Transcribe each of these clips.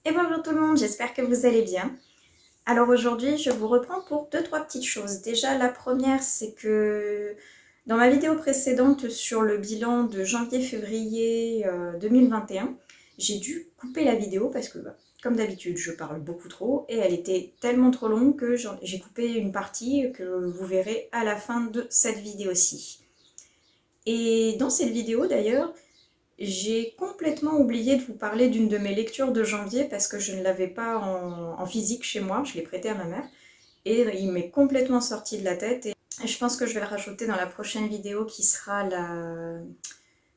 Et bonjour tout le monde, j'espère que vous allez bien. Alors aujourd'hui, je vous reprends pour deux, trois petites choses. Déjà, la première, c'est que dans ma vidéo précédente sur le bilan de janvier-février 2021, j'ai dû couper la vidéo parce que, comme d'habitude, je parle beaucoup trop et elle était tellement trop longue que j'ai coupé une partie que vous verrez à la fin de cette vidéo-ci. Et dans cette vidéo, d'ailleurs, j'ai complètement oublié de vous parler d'une de mes lectures de janvier parce que je ne l'avais pas en physique chez moi, je l'ai prêté à ma mère et il m'est complètement sorti de la tête et je pense que je vais le rajouter dans la prochaine vidéo qui sera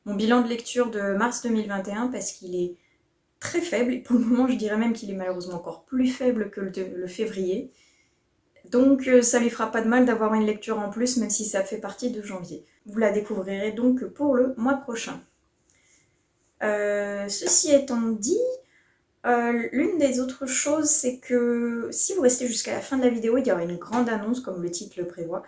mon bilan de lecture de mars 2021 parce qu'il est très faible et pour le moment je dirais même qu'il est malheureusement encore plus faible que le février. Donc ça lui fera pas de mal d'avoir une lecture en plus même si ça fait partie de janvier. Vous la découvrirez donc pour le mois prochain. Ceci étant dit, l'une des autres choses, c'est que si vous restez jusqu'à la fin de la vidéo, il y aura une grande annonce, comme le titre le prévoit.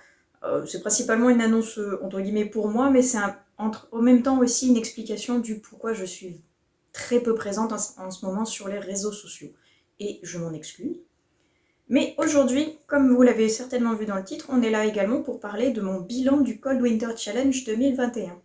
C'est principalement une annonce, entre guillemets, pour moi, mais c'est en même temps aussi une explication du pourquoi je suis très peu présente en ce moment sur les réseaux sociaux. Et je m'en excuse. Mais aujourd'hui, comme vous l'avez certainement vu dans le titre, on est là également pour parler de mon bilan du Cold Winter Challenge 2021.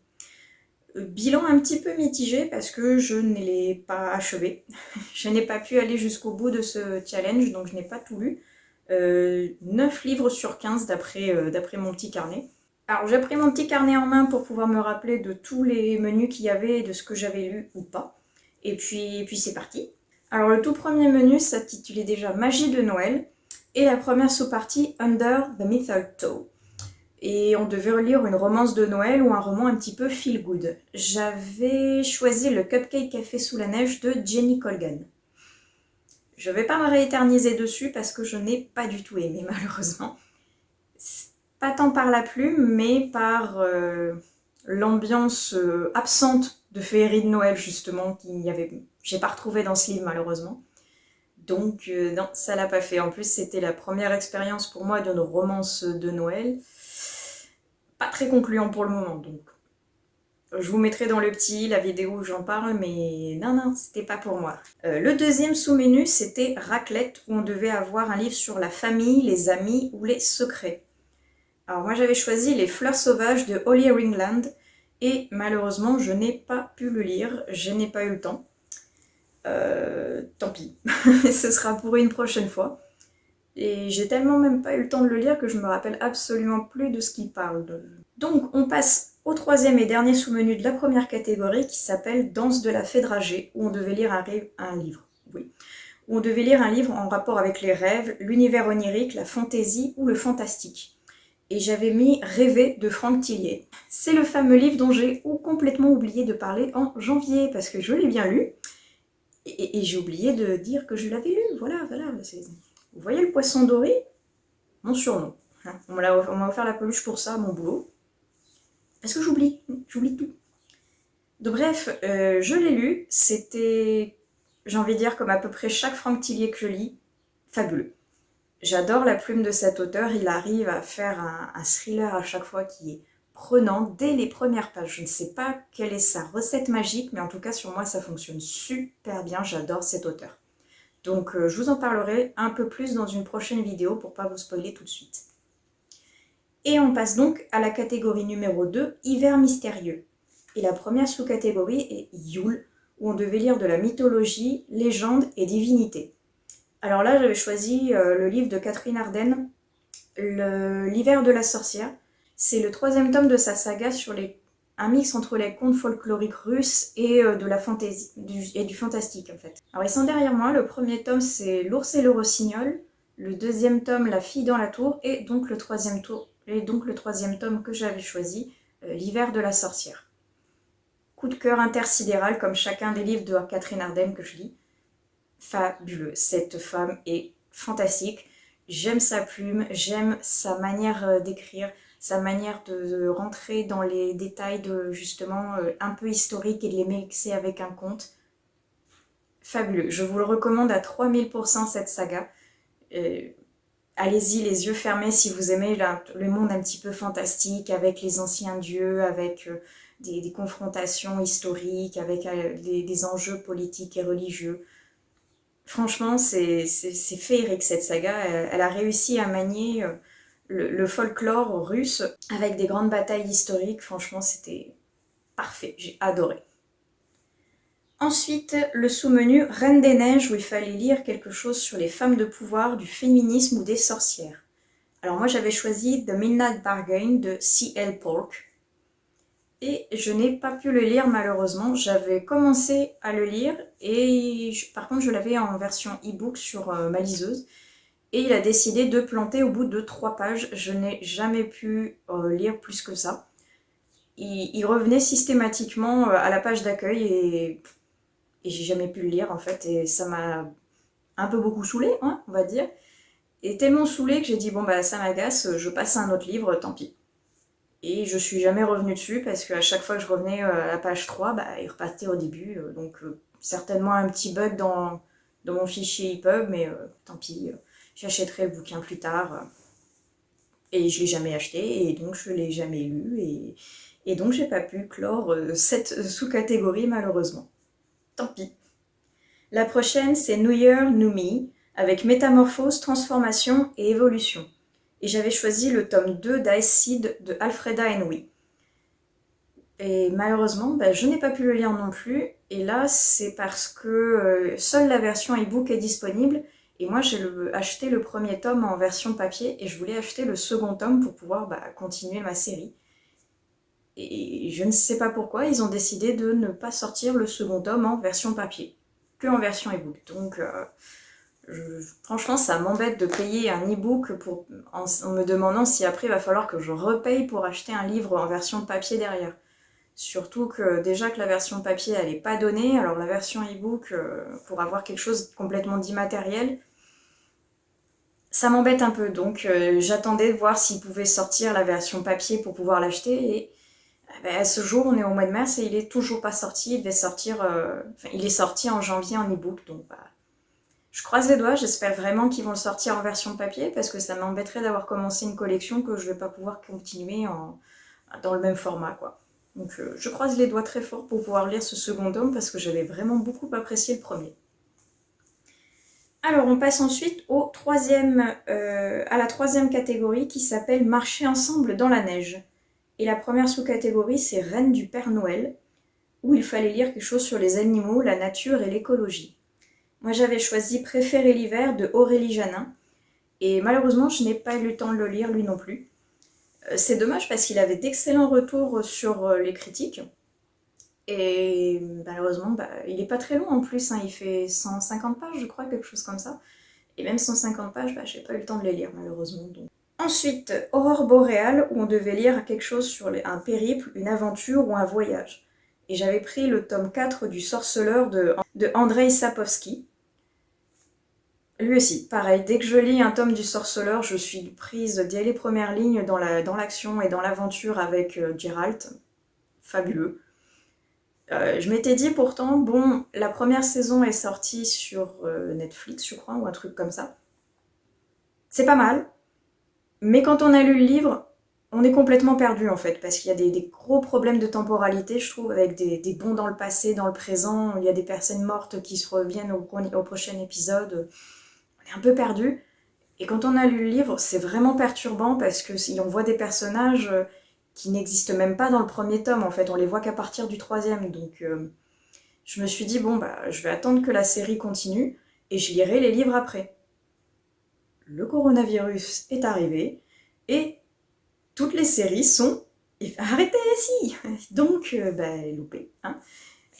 Bilan un petit peu mitigé parce que je ne l'ai pas achevé. Je n'ai pas pu aller jusqu'au bout de ce challenge, donc je n'ai pas tout lu. 9 livres sur 15 d'après mon petit carnet. Alors j'ai pris mon petit carnet en main pour pouvoir me rappeler de tous les menus qu'il y avait et de ce que j'avais lu ou pas. Et puis c'est parti. Alors le tout premier menu s'intitulait déjà Magie de Noël et la première sous-partie Under the Mistletoe. Et on devait relire une romance de Noël ou un roman un petit peu feel good. J'avais choisi le Cupcake Café sous la neige de Jenny Colgan. Je vais pas me rééterniser dessus parce que je n'ai pas du tout aimé malheureusement. Pas tant par la plume, mais par l'ambiance absente de féerie de Noël justement j'ai pas retrouvé dans ce livre malheureusement. Donc non, ça l'a pas fait. En plus, c'était la première expérience pour moi d'une romance de Noël. Pas très concluant pour le moment, donc je vous mettrai dans le petit la vidéo où j'en parle, mais non, c'était pas pour moi. Le deuxième sous-menu, c'était raclette, où on devait avoir un livre sur la famille, les amis ou les secrets. Alors moi j'avais choisi Les Fleurs Sauvages de Holly Ringland, et malheureusement je n'ai pas pu le lire, je n'ai pas eu le temps. Tant pis, ce sera pour une prochaine fois. Et j'ai tellement même pas eu le temps de le lire que je me rappelle absolument plus de ce qu'il parle. Donc on passe au troisième et dernier sous-menu de la première catégorie qui s'appelle Danse de la fée dragée, où on devait lire un livre. Oui. Où on devait lire un livre en rapport avec les rêves, l'univers onirique, la fantaisie ou le fantastique. Et j'avais mis Rêver de Franck Tillier. C'est le fameux livre dont j'ai complètement oublié de parler en janvier, parce que je l'ai bien lu, et j'ai oublié de dire que je l'avais lu. Voilà. Vous voyez le poisson doré? Mon surnom. On m'a offert la peluche pour ça, mon boulot. Parce que j'oublie tout. Donc bref, je l'ai lu, c'était, j'ai envie de dire, comme à peu près chaque Franck Tillier que je lis, fabuleux. J'adore la plume de cet auteur, il arrive à faire un thriller à chaque fois qui est prenant dès les premières pages. Je ne sais pas quelle est sa recette magique, mais en tout cas sur moi ça fonctionne super bien, j'adore cet auteur. Donc je vous en parlerai un peu plus dans une prochaine vidéo pour pas vous spoiler tout de suite. Et on passe donc à la catégorie numéro 2, Hiver mystérieux. Et la première sous-catégorie est Yule, où on devait lire de la mythologie, légende et divinité. Alors là, j'avais choisi le livre de Catherine Arden, L'hiver de la sorcière. C'est le troisième tome de sa saga sur un mix entre les contes folkloriques russes et de la fantaisie et du fantastique en fait. Alors ils sont derrière moi, le premier tome c'est L'ours et le rossignol, le deuxième tome La fille dans la tour et donc le troisième tome que j'avais choisi, L'hiver de la sorcière. Coup de cœur intersidéral comme chacun des livres de Catherine Arden que je lis. Fabuleux, cette femme est fantastique. J'aime sa plume, j'aime sa manière d'écrire, sa manière de rentrer dans les détails justement un peu historiques et de les mixer avec un conte. Fabuleux, je vous le recommande à 3000% cette saga. Allez-y les yeux fermés si vous aimez le monde un petit peu fantastique avec les anciens dieux, avec des confrontations historiques, avec des enjeux politiques et religieux. Franchement, c'est féerique cette saga. Elle a réussi à manier le folklore russe avec des grandes batailles historiques. Franchement, c'était parfait. J'ai adoré. Ensuite, le sous-menu Reine des Neiges où il fallait lire quelque chose sur les femmes de pouvoir, du féminisme ou des sorcières. Alors moi j'avais choisi The Midnight Bargain de C.L. Polk. Et je n'ai pas pu le lire malheureusement. J'avais commencé à le lire et par contre je l'avais en version e-book sur ma liseuse. Et il a décidé de planter au bout de 3 pages. Je n'ai jamais pu lire plus que ça. Il revenait systématiquement à la page d'accueil et j'ai jamais pu le lire en fait. Et ça m'a un peu beaucoup saoulée, hein, on va dire. Et tellement saoulée que j'ai dit bon bah ça m'agace, je passe à un autre livre, tant pis. Et je suis jamais revenue dessus parce qu'à chaque fois que je revenais à la page 3, bah, il repartait au début. Donc certainement un petit bug dans mon fichier EPUB, mais tant pis, j'achèterai le bouquin plus tard. Et je l'ai jamais acheté, et donc je l'ai jamais lu, et donc j'ai pas pu clore cette sous-catégorie malheureusement. Tant pis. La prochaine c'est New Year, New Me, avec métamorphose, transformation et évolution. Et j'avais choisi le tome 2 d'Ice Seed de Alfreda Henry. Et malheureusement, bah, je n'ai pas pu le lire non plus. Et là, c'est parce que seule la version e-book est disponible. Et moi, j'ai acheté le premier tome en version papier et je voulais acheter le second tome pour pouvoir continuer ma série. Et je ne sais pas pourquoi, ils ont décidé de ne pas sortir le second tome en version papier, que en version e-book. Donc, franchement, ça m'embête de payer un e-book en me demandant si après il va falloir que je repaye pour acheter un livre en version papier derrière. Surtout que déjà que la version papier elle n'est pas donnée, alors la version e-book pour avoir quelque chose complètement d'immatériel, ça m'embête un peu. Donc j'attendais de voir s'ils pouvaient sortir la version papier pour pouvoir l'acheter et à ce jour on est au mois de mars et il est toujours pas sorti. Il devait sortir, il est sorti en janvier en e-book, donc je croise les doigts, j'espère vraiment qu'ils vont le sortir en version papier parce que ça m'embêterait d'avoir commencé une collection que je vais pas pouvoir continuer dans le même format, quoi. Donc je croise les doigts très fort pour pouvoir lire ce second tome parce que j'avais vraiment beaucoup apprécié le premier. Alors on passe ensuite à la troisième catégorie qui s'appelle Marcher ensemble dans la neige. Et la première sous-catégorie c'est Reine du Père Noël où il fallait lire quelque chose sur les animaux, la nature et l'écologie. Moi j'avais choisi Préférer l'hiver de Aurélie Janin et malheureusement je n'ai pas eu le temps de le lire lui non plus. C'est dommage parce qu'il avait d'excellents retours sur les critiques. Et malheureusement, il n'est pas très long en plus, hein, il fait 150 pages, je crois, quelque chose comme ça. Et même 150 pages, j'ai pas eu le temps de les lire, malheureusement. Donc. Ensuite, Aurore boréale, où on devait lire quelque chose sur un périple, une aventure ou un voyage. Et j'avais pris le tome 4 du Sorceleur de Andrei Sapkowski. Lui aussi, pareil, dès que je lis un tome du Sorceleur, je suis prise dès les premières lignes dans l'action et dans l'aventure avec Geralt. Fabuleux. Je m'étais dit pourtant, bon, la première saison est sortie sur Netflix, je crois, ou un truc comme ça. C'est pas mal, mais quand on a lu le livre, on est complètement perdu en fait, parce qu'il y a des gros problèmes de temporalité, je trouve, avec des bonds dans le passé, dans le présent, il y a des personnes mortes qui se reviennent au prochain épisode, on est un peu perdu. Et quand on a lu le livre, c'est vraiment perturbant parce que si on voit des personnages qui n'existent même pas dans le premier tome, en fait, on les voit qu'à partir du troisième. Donc je me suis dit, bon, je vais attendre que la série continue et je lirai les livres après. Le coronavirus est arrivé et toutes les séries sont arrêtées ici. Donc, loupé. Hein.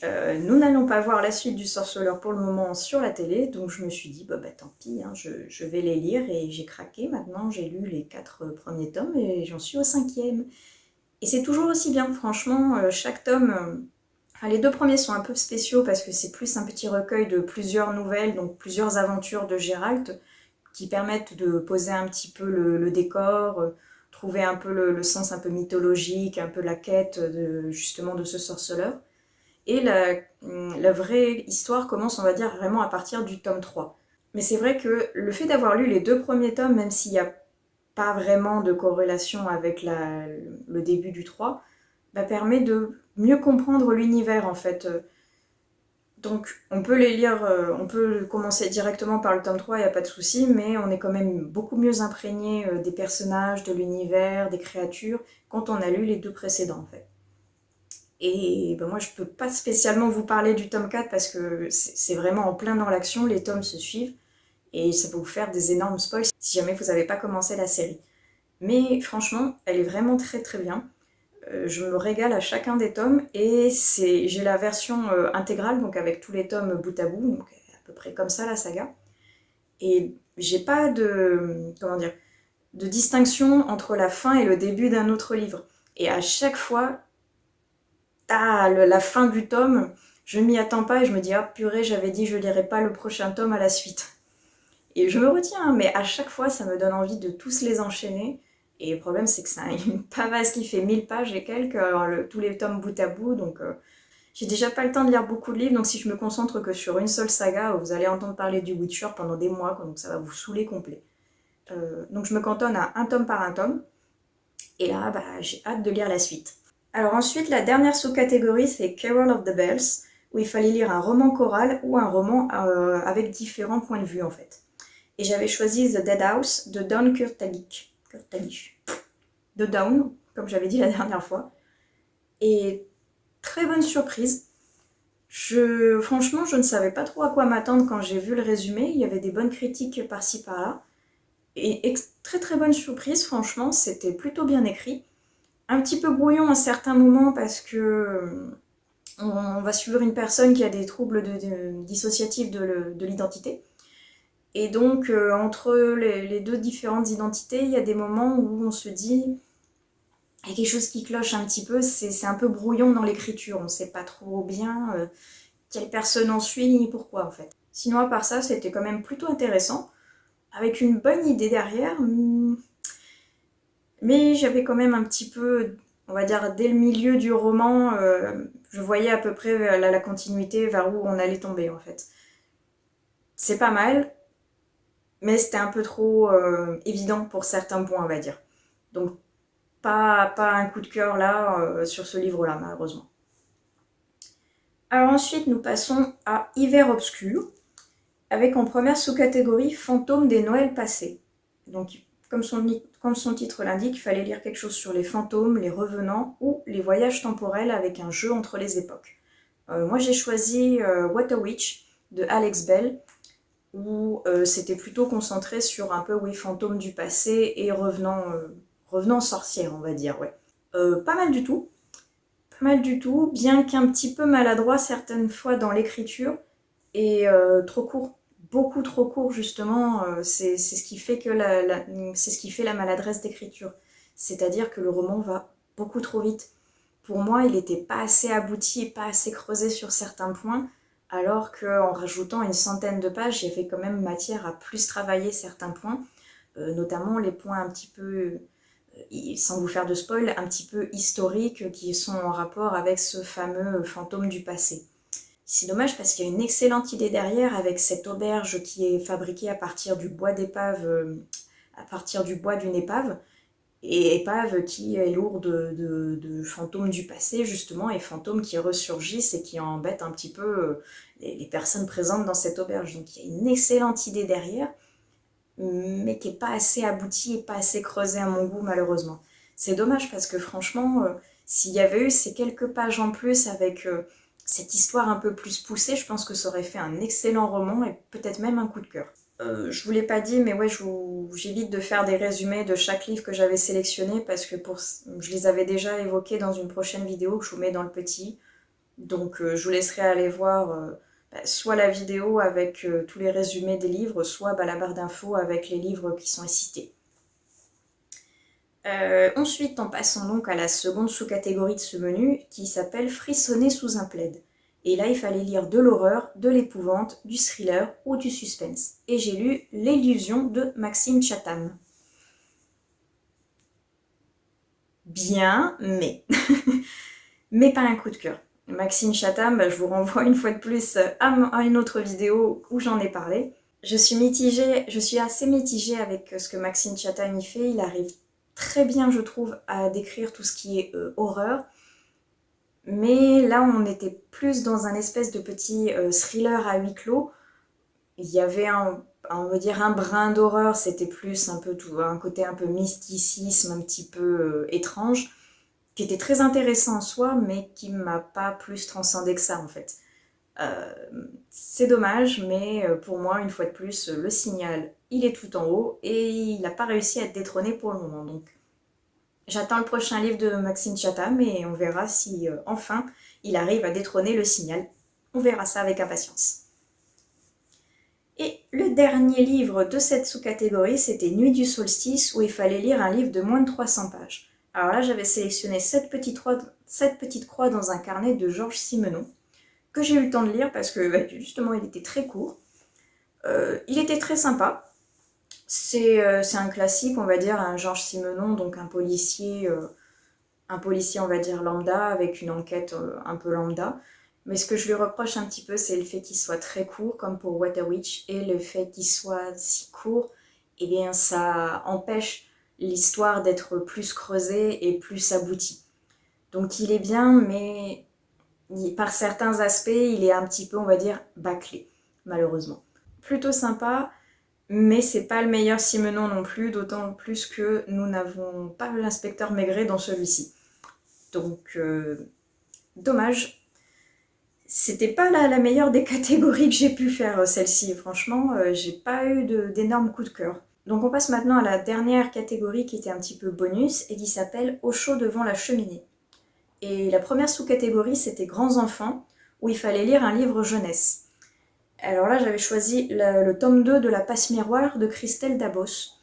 Nous n'allons pas voir la suite du Sorceleur pour le moment sur la télé, donc je me suis dit, tant pis, hein, je vais les lire et j'ai craqué. Maintenant, j'ai lu les 4 premiers tomes et j'en suis au 5e. Et c'est toujours aussi bien, franchement, chaque tome... les 2 premiers sont un peu spéciaux parce que c'est plus un petit recueil de plusieurs nouvelles, donc plusieurs aventures de Geralt qui permettent de poser un petit peu le décor, trouver un peu le sens un peu mythologique, un peu la quête justement de ce sorceleur. Et la vraie histoire commence, on va dire, vraiment à partir du tome 3. Mais c'est vrai que le fait d'avoir lu les 2 premiers tomes, même s'il n'y a pas vraiment de corrélation avec le début du 3, permet de mieux comprendre l'univers en fait. Donc on peut les lire, on peut commencer directement par le tome 3, il n'y a pas de souci, mais on est quand même beaucoup mieux imprégné des personnages, de l'univers, des créatures, quand on a lu les 2 précédents en fait. Et ben moi je peux pas spécialement vous parler du tome 4 parce que c'est vraiment en plein dans l'action, les tomes se suivent, et ça peut vous faire des énormes spoils si jamais vous n'avez pas commencé la série. Mais franchement, elle est vraiment très très bien. Je me régale à chacun des tomes et j'ai la version intégrale, donc avec tous les tomes bout à bout, donc à peu près comme ça la saga. Et j'ai pas de, comment dire, de distinction entre la fin et le début d'un autre livre. Et à chaque fois, la fin du tome, je m'y attends pas et je me dis, ah purée, j'avais dit je lirai pas le prochain tome à la suite. Et je me retiens, hein, mais à chaque fois, ça me donne envie de tous les enchaîner. Et le problème, c'est que c'est une pavasse qui fait 1000 pages et quelques, tous les tomes bout à bout, donc j'ai déjà pas le temps de lire beaucoup de livres, donc si je me concentre que sur une seule saga, vous allez entendre parler du Witcher pendant des mois, quoi, donc ça va vous saouler complet. Donc je me cantonne à un tome par un tome, et là, bah, j'ai hâte de lire la suite. Alors ensuite, la dernière sous-catégorie, c'est Carol of the Bells, où il fallait lire un roman choral ou un roman avec différents points de vue, en fait. Et j'avais choisi The Dead House de Dawn Kurtagic. De Dawn, comme j'avais dit la dernière fois. Et très bonne surprise. Franchement, je ne savais pas trop à quoi m'attendre quand j'ai vu le résumé. Il y avait des bonnes critiques par-ci par-là. Et très très bonne surprise, franchement, c'était plutôt bien écrit. Un petit peu brouillon à certains moments parce que on va suivre une personne qui a des troubles dissociatifs de l'identité. Et donc, entre les 2 différentes identités, il y a des moments où on se dit, il y a quelque chose qui cloche un petit peu, c'est un peu brouillon dans l'écriture, on ne sait pas trop bien quelle personne en suit ni pourquoi en fait. Sinon, à part ça, c'était quand même plutôt intéressant, avec une bonne idée derrière, mais j'avais quand même un petit peu, on va dire, dès le milieu du roman, je voyais à peu près la continuité vers où on allait tomber en fait. C'est pas mal, mais c'était un peu trop évident pour certains points, on va dire. Donc, pas un coup de cœur là sur ce livre-là, malheureusement. Alors ensuite, nous passons à Hiver obscur, avec en première sous-catégorie Fantômes des Noëls passés. Donc, comme son titre l'indique, il fallait lire quelque chose sur les fantômes, les revenants ou les voyages temporels avec un jeu entre les époques. Moi, j'ai choisi What a Witch de Alex Bell, où c'était plutôt concentré sur un peu, oui, fantômes du passé et revenants sorcières, on va dire, ouais. Pas mal du tout. Pas mal du tout, bien qu'un petit peu maladroit certaines fois dans l'écriture, et trop court. Beaucoup trop court, justement, c'est ce qui fait c'est ce qui fait la maladresse d'écriture. C'est-à-dire que le roman va beaucoup trop vite. Pour moi, il n'était pas assez abouti et pas assez creusé sur certains points, alors qu'en rajoutant une centaine de pages, il y avait quand même matière à plus travailler certains points, notamment les points un petit peu, sans vous faire de spoil, un petit peu historiques qui sont en rapport avec ce fameux fantôme du passé. C'est dommage parce qu'il y a une excellente idée derrière avec cette auberge qui est fabriquée à partir du bois d'épave, à partir du bois d'une épave, et épave qui est lourde de fantômes du passé justement, et fantômes qui ressurgissent et qui embêtent un petit peu les personnes présentes dans cette auberge. Donc il y a une excellente idée derrière, mais qui n'est pas assez aboutie et pas assez creusée à mon goût malheureusement. C'est dommage parce que franchement, s'il y avait eu ces quelques pages en plus avec cette histoire un peu plus poussée, je pense que ça aurait fait un excellent roman et peut-être même un coup de cœur. Je vous l'ai pas dit, mais ouais, j'évite de faire des résumés de chaque livre que j'avais sélectionné parce que je les avais déjà évoqués dans une prochaine vidéo que je vous mets dans le petit. Donc je vous laisserai aller voir soit la vidéo avec tous les résumés des livres, soit la barre d'infos avec les livres qui sont cités. Ensuite, en passant donc à la seconde sous-catégorie de ce menu qui s'appelle Frissonner sous un plaid. Et là, il fallait lire de l'horreur, de l'épouvante, du thriller ou du suspense. Et j'ai lu L'illusion de Maxime Chatham. Bien, mais... mais pas un coup de cœur. Maxime Chatham, je vous renvoie une fois de plus à une autre vidéo où j'en ai parlé. Je suis assez mitigée avec ce que Maxime Chatham y fait. Il arrive très bien, je trouve, à décrire tout ce qui est horreur. Mais là, on était plus dans un espèce de petit thriller à huis clos. Il y avait on va dire un brin d'horreur, c'était plus un peu un côté un peu mysticisme, un petit peu étrange, qui était très intéressant en soi, mais qui m'a pas plus transcendé que ça en fait. Euh, c'est dommage, mais pour moi, une fois de plus, le Signal, il est tout en haut et il n'a pas réussi à être détrôné pour le moment. Donc, j'attends le prochain livre de Maxime Chatham et on verra si enfin il arrive à détrôner le Signal. On verra ça avec impatience. Et le dernier livre de cette sous-catégorie, c'était Nuit du solstice, où il fallait lire un livre de moins de 300 pages. Alors là, j'avais sélectionné 7 petites croix dans un carnet de Georges Simenon, que j'ai eu le temps de lire parce que justement, il était très court. Il était très sympa. C'est un classique, on va dire, un Georges Simenon, donc un policier, on va dire, lambda, avec une enquête un peu lambda. Mais ce que je lui reproche un petit peu, c'est le fait qu'il soit très court, comme pour Water Witch, et le fait qu'il soit si court, eh bien, ça empêche l'histoire d'être plus creusée et plus aboutie. Donc il est bien, mais par certains aspects, il est un petit peu, on va dire, bâclé, malheureusement. Plutôt sympa, mais c'est pas le meilleur Simenon non plus, d'autant plus que nous n'avons pas l'inspecteur Maigret dans celui-ci. Donc, dommage. C'était pas la meilleure des catégories que j'ai pu faire, celle-ci. Franchement, j'ai pas eu d'énormes coups de cœur. Donc on passe maintenant à la dernière catégorie qui était un petit peu bonus et qui s'appelle Au chaud devant la cheminée. Et la première sous-catégorie, c'était Grands enfants, où il fallait lire un livre jeunesse. Alors là, j'avais choisi le tome 2 de La Passe-Miroir de Christelle Dabos.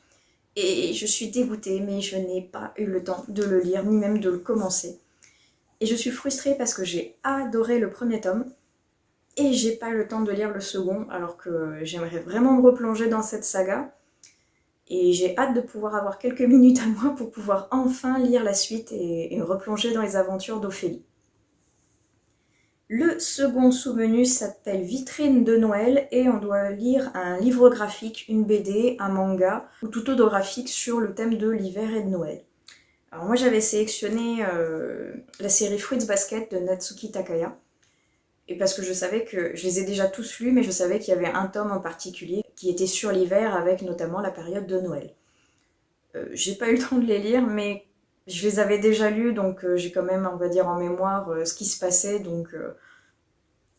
Et je suis dégoûtée, mais je n'ai pas eu le temps de le lire, ni même de le commencer. Et je suis frustrée parce que j'ai adoré le premier tome, et j'ai pas eu le temps de lire le second, alors que j'aimerais vraiment me replonger dans cette saga. Et j'ai hâte de pouvoir avoir quelques minutes à moi pour pouvoir enfin lire la suite et me replonger dans les aventures d'Ophélie. Le second sous-menu s'appelle Vitrine de Noël et on doit lire un livre graphique, une BD, un manga ou tout autre graphique sur le thème de l'hiver et de Noël. Alors moi j'avais sélectionné la série Fruits Basket de Natsuki Takaya. Et parce que je savais que je les ai déjà tous lus, mais je savais qu'il y avait un tome en particulier qui était sur l'hiver avec notamment la période de Noël. J'ai pas eu le temps de les lire, mais je les avais déjà lus, donc j'ai quand même, on va dire, en mémoire ce qui se passait, donc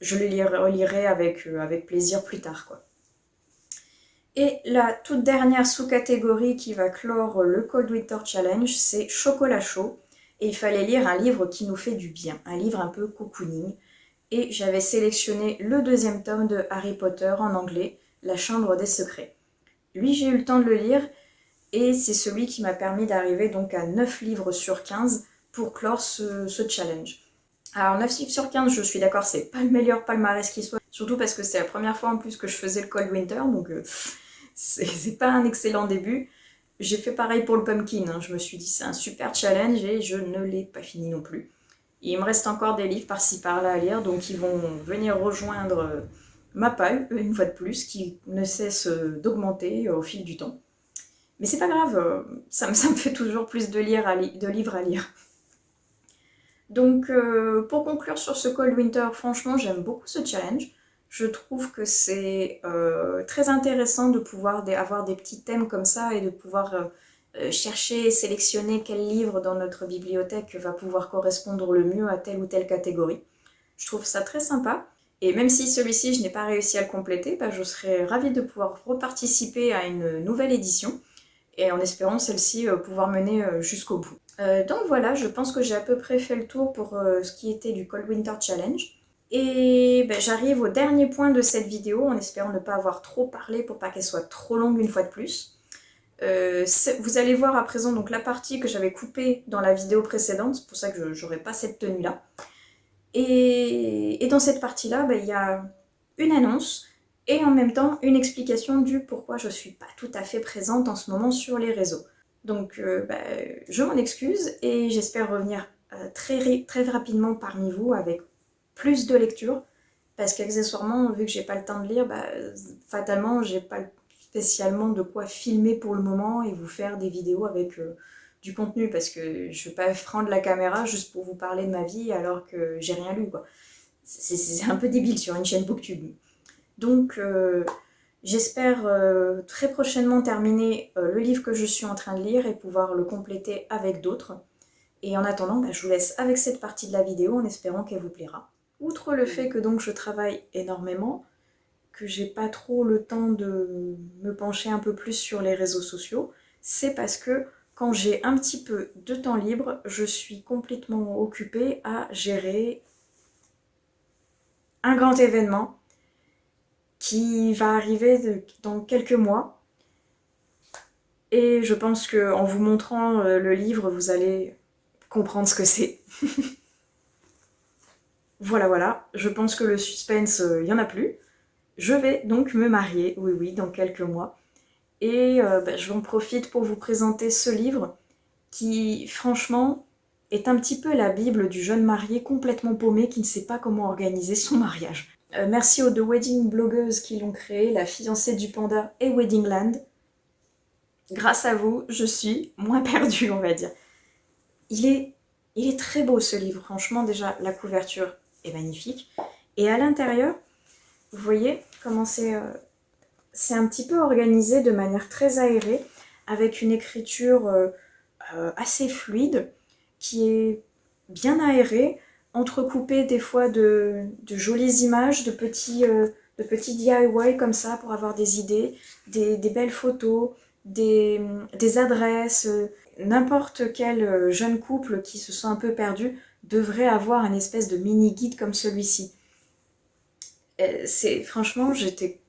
je les relirai avec plaisir plus tard, quoi. Et la toute dernière sous-catégorie qui va clore le Cold Winter Challenge, c'est Chocolat chaud. Et il fallait lire un livre qui nous fait du bien, un livre un peu cocooning. Et j'avais sélectionné le deuxième tome de Harry Potter en anglais, La Chambre des Secrets. Lui, j'ai eu le temps de le lire, et c'est celui qui m'a permis d'arriver donc à 9 livres sur 15 pour clore ce challenge. Alors 9 livres sur 15, je suis d'accord, c'est pas le meilleur palmarès qui soit, surtout parce que c'est la première fois en plus que je faisais le Cold Winter, donc c'est pas un excellent début. J'ai fait pareil pour le Pumpkin, hein. Je me suis dit c'est un super challenge et je ne l'ai pas fini non plus. Il me reste encore des livres par-ci par-là à lire, donc ils vont venir rejoindre ma palle, une fois de plus, qui ne cesse d'augmenter au fil du temps. Mais c'est pas grave, ça me fait toujours plus de livres à lire. Donc pour conclure sur ce Cold Winter, franchement j'aime beaucoup ce challenge. Je trouve que c'est très intéressant de pouvoir avoir des petits thèmes comme ça et de pouvoir chercher et sélectionner quel livre dans notre bibliothèque va pouvoir correspondre le mieux à telle ou telle catégorie. Je trouve ça très sympa. Et même si celui-ci je n'ai pas réussi à le compléter, bah, je serais ravie de pouvoir reparticiper à une nouvelle édition et en espérant celle-ci pouvoir mener jusqu'au bout. Donc voilà, je pense que j'ai à peu près fait le tour pour ce qui était du Cold Winter Challenge. Et ben, j'arrive au dernier point de cette vidéo en espérant ne pas avoir trop parlé pour pas qu'elle soit trop longue une fois de plus. Vous allez voir à présent donc la partie que j'avais coupée dans la vidéo précédente, c'est pour ça que je n'aurai pas cette tenue là. Et dans cette partie là, ben, il y a une annonce et en même temps une explication du pourquoi je ne suis pas tout à fait présente en ce moment sur les réseaux. Donc je m'en excuse et j'espère revenir très rapidement parmi vous avec plus de lecture parce qu'accessoirement, vu que j'ai pas le temps de lire, fatalement j'ai pas spécialement de quoi filmer pour le moment et vous faire des vidéos avec du contenu parce que je vais pas prendre la caméra juste pour vous parler de ma vie alors que j'ai rien lu, quoi. C'est un peu débile sur une chaîne Booktube. Donc, j'espère très prochainement terminer le livre que je suis en train de lire et pouvoir le compléter avec d'autres. Et en attendant, je vous laisse avec cette partie de la vidéo en espérant qu'elle vous plaira. Outre le fait que donc je travaille énormément, que j'ai pas trop le temps de me pencher un peu plus sur les réseaux sociaux, c'est parce que quand j'ai un petit peu de temps libre, je suis complètement occupée à gérer un grand événement qui va arriver dans quelques mois. Et je pense qu'en vous montrant le livre, vous allez comprendre ce que c'est. Voilà, je pense que le suspense, il n'y en a plus. Je vais donc me marier, oui, dans quelques mois. Et j'en profite pour vous présenter ce livre qui, franchement, est un petit peu la bible du jeune marié complètement paumé qui ne sait pas comment organiser son mariage. Merci aux deux wedding blogueuses qui l'ont créé, La fiancée du panda et Weddingland. Grâce à vous, je suis moins perdue, on va dire. Il est très beau ce livre, franchement, déjà la couverture est magnifique. Et à l'intérieur, vous voyez comment c'est un petit peu organisé de manière très aérée, avec une écriture assez fluide, qui est bien aérée, entrecoupée des fois de jolies images, de petits DIY comme ça pour avoir des idées, des belles photos, des adresses. N'importe quel jeune couple qui se sent un peu perdu devrait avoir un espèce de mini-guide comme celui-ci. Franchement, j'étais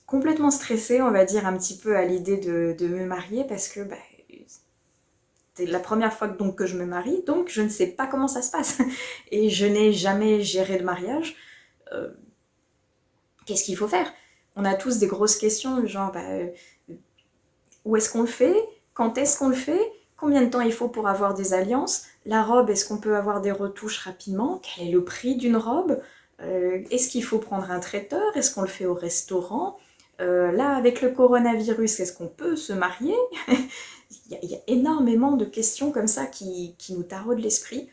complètement stressée, on va dire, un petit peu à l'idée de me marier parce que c'est la première fois que je me marie, donc je ne sais pas comment ça se passe. Et je n'ai jamais géré de mariage. Qu'est-ce qu'il faut faire? On a tous des grosses questions, genre où est-ce qu'on le fait? Quand est-ce qu'on le fait? Combien de temps il faut pour avoir des alliances? La robe, est-ce qu'on peut avoir des retouches rapidement? Quel est le prix d'une robe? Est-ce qu'il faut prendre un traiteur? Est-ce qu'on le fait au restaurant? Là, avec le coronavirus, est-ce qu'on peut se marier? Il y a énormément de questions comme ça qui nous taraudent l'esprit.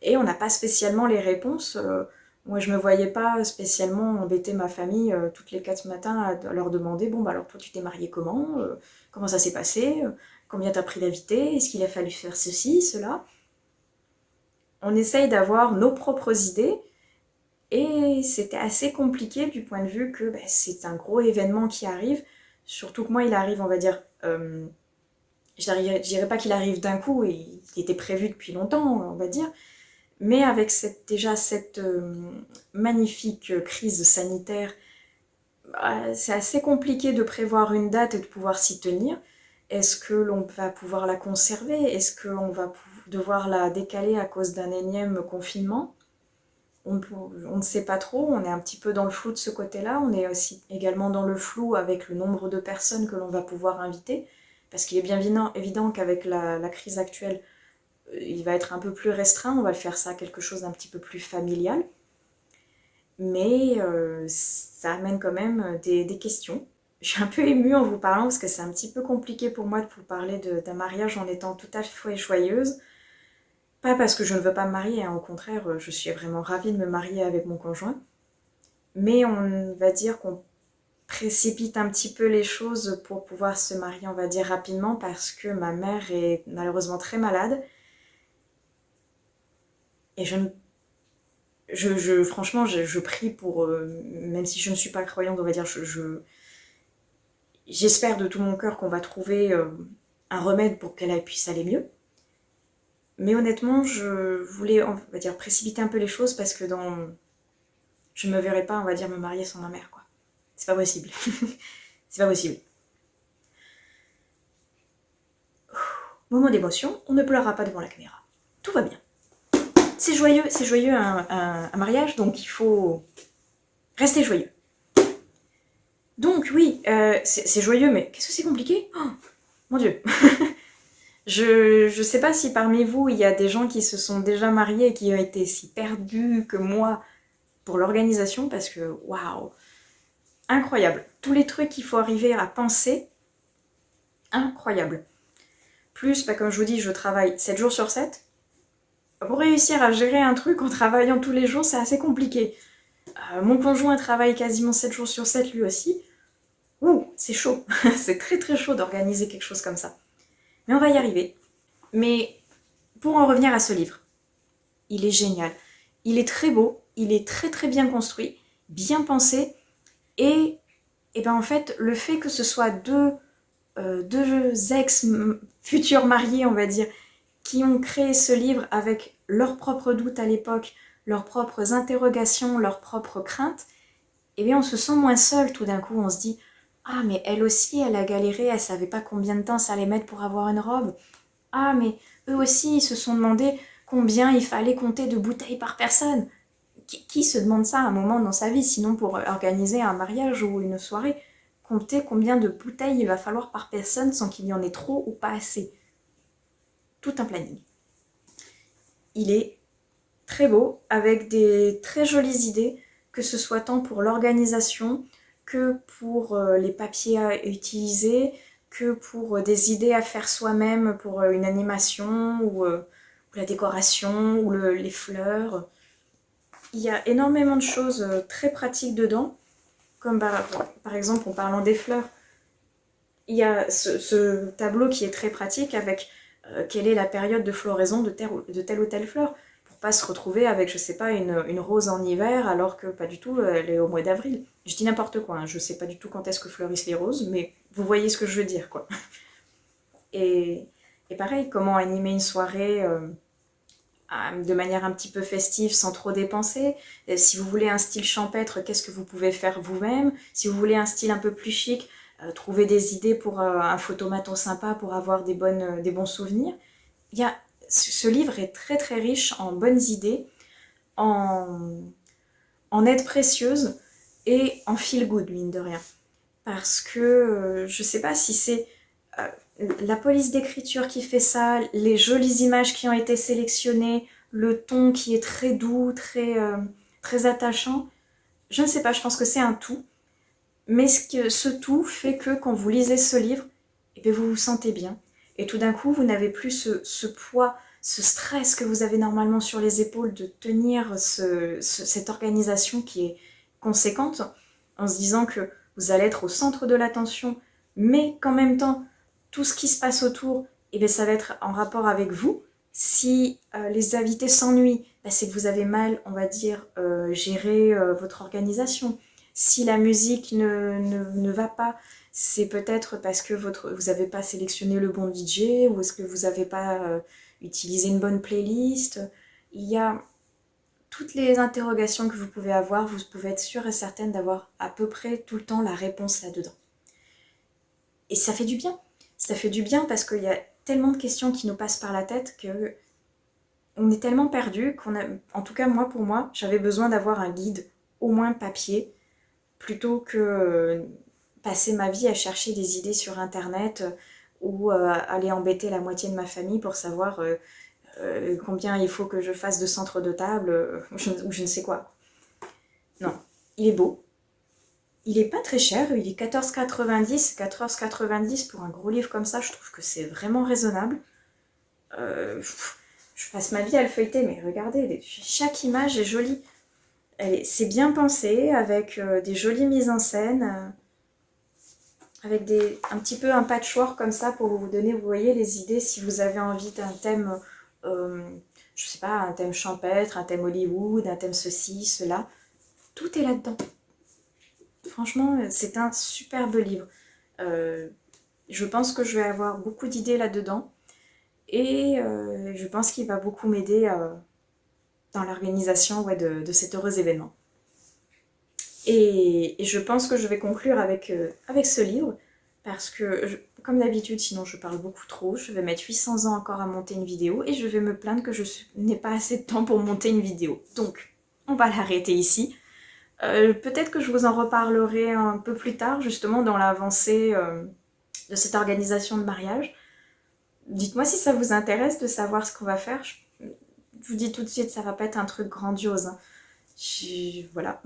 Et on n'a pas spécialement les réponses. Moi, je me voyais pas spécialement embêter ma famille toutes les 4 matins à leur demander « Bon, alors toi, tu t'es marié comment? Comment ça s'est passé? Combien t'as pris d'invités? Est-ce qu'il a fallu faire ceci, cela ?» On essaye d'avoir nos propres idées. Et c'était assez compliqué du point de vue que c'est un gros événement qui arrive. Surtout que moi, il arrive, on va dire... je dirais pas qu'il arrive d'un coup, il était prévu depuis longtemps, on va dire. Mais avec cette magnifique crise sanitaire, c'est assez compliqué de prévoir une date et de pouvoir s'y tenir. Est-ce que l'on va pouvoir la conserver? Est-ce qu'on va devoir la décaler à cause d'un énième confinement? On ne sait pas trop, on est un petit peu dans le flou de ce côté-là. On est aussi également dans le flou avec le nombre de personnes que l'on va pouvoir inviter. Parce qu'il est bien évident qu'avec la crise actuelle, il va être un peu plus restreint, on va faire ça quelque chose d'un petit peu plus familial. Mais ça amène quand même des questions. Je suis un peu émue en vous parlant parce que c'est un petit peu compliqué pour moi de vous parler d'un mariage en étant tout à fait joyeuse. Pas parce que je ne veux pas me marier, hein, au contraire, je suis vraiment ravie de me marier avec mon conjoint. Mais on va dire qu'on précipite un petit peu les choses pour pouvoir se marier, on va dire, rapidement parce que ma mère est malheureusement très malade. Et franchement, je prie pour, même si je ne suis pas croyante, on va dire, j'espère de tout mon cœur qu'on va trouver un remède pour qu'elle puisse aller mieux. Mais honnêtement, je voulais, on va dire, précipiter un peu les choses parce que je ne me verrais pas, on va dire, me marier sans ma mère, quoi. C'est pas possible. C'est pas possible. Moment d'émotion, on ne pleurera pas devant la caméra. Tout va bien. C'est joyeux un mariage, donc il faut rester joyeux. Donc oui, c'est joyeux, mais qu'est-ce que c'est compliqué? Oh, mon Dieu. Je sais pas si parmi vous, il y a des gens qui se sont déjà mariés et qui ont été si perdus que moi pour l'organisation, parce que waouh, incroyable. Tous les trucs qu'il faut arriver à penser, incroyable. Plus, bah, comme je vous dis, je travaille 7 jours sur 7. Pour réussir à gérer un truc en travaillant tous les jours, c'est assez compliqué. Mon conjoint travaille quasiment 7 jours sur 7 lui aussi. Ouh, c'est chaud. C'est très très chaud d'organiser quelque chose comme ça. Mais on va y arriver. Mais pour en revenir à ce livre, il est génial. Il est très beau, il est très très bien construit, bien pensé. Et ben en fait, le fait que ce soit deux ex futurs mariés, on va dire, qui ont créé ce livre avec leurs propres doutes à l'époque, leurs propres interrogations, leurs propres craintes, eh bien on se sent moins seul tout d'un coup. On se dit ah mais elle aussi elle a galéré, elle savait pas combien de temps ça allait mettre pour avoir une robe. Ah mais eux aussi ils se sont demandé combien il fallait compter de bouteilles par personne. Qui se demande ça à un moment dans sa vie, sinon pour organiser un mariage ou une soirée, compter combien de bouteilles il va falloir par personne sans qu'il y en ait trop ou pas assez. Tout un planning. Il est très beau, avec des très jolies idées, que ce soit tant pour l'organisation que pour les papiers à utiliser, que pour des idées à faire soi-même pour une animation ou la décoration ou les fleurs. Il y a énormément de choses très pratiques dedans, comme par exemple en parlant des fleurs. Il y a ce tableau qui est très pratique avec quelle est la période de floraison de telle ou telle fleur, pour pas se retrouver avec, je sais pas, une rose en hiver alors que pas du tout, elle est au mois d'avril. Je dis n'importe quoi, hein, je sais pas du tout quand est-ce que fleurissent les roses, mais vous voyez ce que je veux dire, quoi. Et, et pareil, comment animer une soirée de manière un petit peu festive sans trop dépenser. Et si vous voulez un style champêtre, qu'est-ce que vous pouvez faire vous-même? Si vous voulez un style un peu plus chic, trouver des idées pour un photomaton sympa pour avoir des bons souvenirs. Ce livre est très très riche en bonnes idées, en, en aides précieuses et en feel good, mine de rien. Parce que je sais pas si c'est la police d'écriture qui fait ça, les jolies images qui ont été sélectionnées, le ton qui est très doux, très attachant. Je ne sais pas, je pense que c'est un tout. Mais ce tout fait que quand vous lisez ce livre, eh bien, vous vous sentez bien. Et tout d'un coup, vous n'avez plus ce poids, ce stress que vous avez normalement sur les épaules de tenir cette organisation qui est conséquente, en se disant que vous allez être au centre de l'attention, mais qu'en même temps, tout ce qui se passe autour, eh bien, ça va être en rapport avec vous. Si les invités s'ennuient, ben, c'est que vous avez mal, on va dire, géré votre organisation. Si la musique ne va pas, c'est peut-être parce que vous n'avez pas sélectionné le bon DJ ou est-ce que vous n'avez pas utilisé une bonne playlist. Il y a toutes les interrogations que vous pouvez avoir, vous pouvez être sûre et certaine d'avoir à peu près tout le temps la réponse là-dedans. Et ça fait du bien. Ça fait du bien parce qu'il y a tellement de questions qui nous passent par la tête que on est tellement perdu en tout cas moi pour moi, j'avais besoin d'avoir un guide, au moins papier, plutôt que passer ma vie à chercher des idées sur internet ou aller embêter la moitié de ma famille pour savoir combien il faut que je fasse de centres de table ou je ne sais quoi. Non, il est beau. Il est pas très cher, il est 14,90 pour un gros livre comme ça, je trouve que c'est vraiment raisonnable. Je passe ma vie à le feuilleter, mais regardez, chaque image est jolie. C'est bien pensé, avec des jolies mises en scène, avec un petit peu un patchwork comme ça pour vous donner, vous voyez, les idées si vous avez envie d'un thème, je sais pas, un thème champêtre, un thème Hollywood, un thème ceci, cela. Tout est là-dedans. Franchement, c'est un superbe livre. Je pense que je vais avoir beaucoup d'idées là-dedans et je pense qu'il va beaucoup m'aider dans l'organisation de cet heureux événement. Et je pense que je vais conclure avec ce livre parce que, comme d'habitude, sinon je parle beaucoup trop, je vais mettre 800 ans encore à monter une vidéo et je vais me plaindre que je n'ai pas assez de temps pour monter une vidéo. Donc, on va l'arrêter ici. Peut-être que je vous en reparlerai un peu plus tard, justement dans l'avancée de cette organisation de mariage. Dites-moi si ça vous intéresse de savoir ce qu'on va faire. Je vous dis tout de suite, ça va pas être un truc grandiose. Hein. Voilà.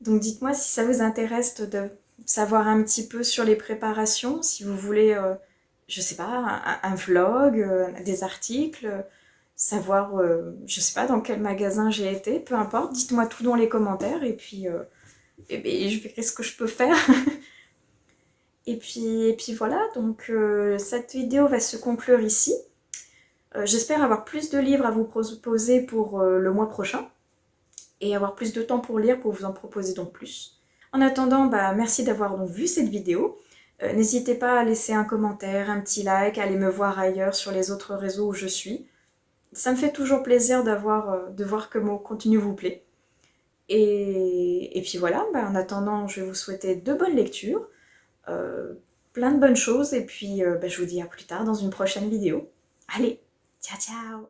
Donc dites-moi si ça vous intéresse de savoir un petit peu sur les préparations, si vous voulez je sais pas, un vlog, des articles, savoir, je sais pas dans quel magasin j'ai été, peu importe, dites-moi tout dans les commentaires et ben, je verrai ce que je peux faire. Et puis voilà, donc cette vidéo va se conclure ici. J'espère avoir plus de livres à vous proposer pour le mois prochain et avoir plus de temps pour lire pour vous en proposer donc plus. En attendant, bah, merci d'avoir donc vu cette vidéo. N'hésitez pas à laisser un commentaire, un petit like, à aller me voir ailleurs sur les autres réseaux où je suis. Ça me fait toujours plaisir de voir que mon contenu vous plaît. Et puis voilà, bah, en attendant, je vais vous souhaiter de bonnes lectures, euh, plein de bonnes choses, et puis bah, je vous dis à plus tard dans une prochaine vidéo. Allez, ciao ciao!